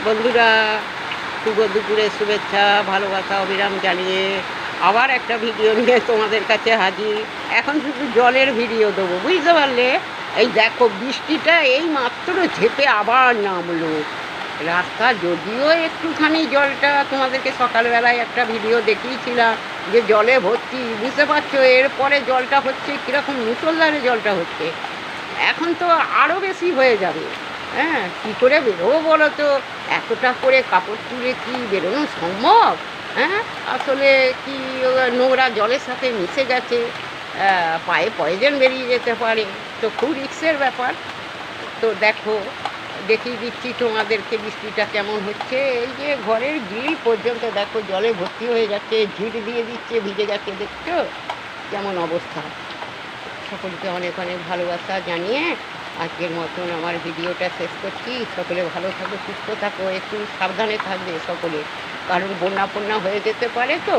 বন্ধুরা, শুভ দুপুরের শুভেচ্ছা ভালোবাসা অবিরাম জানিয়ে আবার একটা ভিডিও নিয়ে তোমাদের কাছে হাজির। এখন শুধু জলের ভিডিও দেবো, বুঝতে পারলে? এই দেখো, বৃষ্টিটা এই মাত্র ঝেঁপে আবার নামলো। রাস্তা যদিও একটুখানি জলটা, তোমাদেরকে সকালবেলায় একটা ভিডিও দেখিয়েছিলাম যে জলে ভর্তি, বুঝতে পারছো? এরপরে জলটা হচ্ছে কীরকম মুষলধারে জলটা হচ্ছে। এখন তো আরও বেশি হয়ে যাবে। হ্যাঁ, কী করে বেরোবো বলো তো? এতটা করে কাপড় তুলে কি বেরোনো সম্ভব? হ্যাঁ, আসলে কি নোংরা জলের সাথে মিশে গেছে, পায়ে পয়জন বেরিয়ে যেতে পারে, তো খুব রিস্কের ব্যাপার। তো দেখো, দেখিয়ে দিচ্ছি তোমাদেরকে বৃষ্টিটা কেমন হচ্ছে। এই যে ঘরের গ্রিল পর্যন্ত দেখো জলে ভর্তি হয়ে যাচ্ছে, ঝিঁট দিয়ে দিচ্ছে, ভিজে যাচ্ছে, দেখছো কেমন অবস্থা। সকলকে অনেক অনেক ভালোবাসা জানিয়ে আজকের মতন আমার ভিডিওটা শেষ করছি। সকলে ভালো থাকো, সুস্থ থাকো, একটু সাবধানে থাকবে সকলে, কারণ বন্যা হয়ে যেতে পারে তো।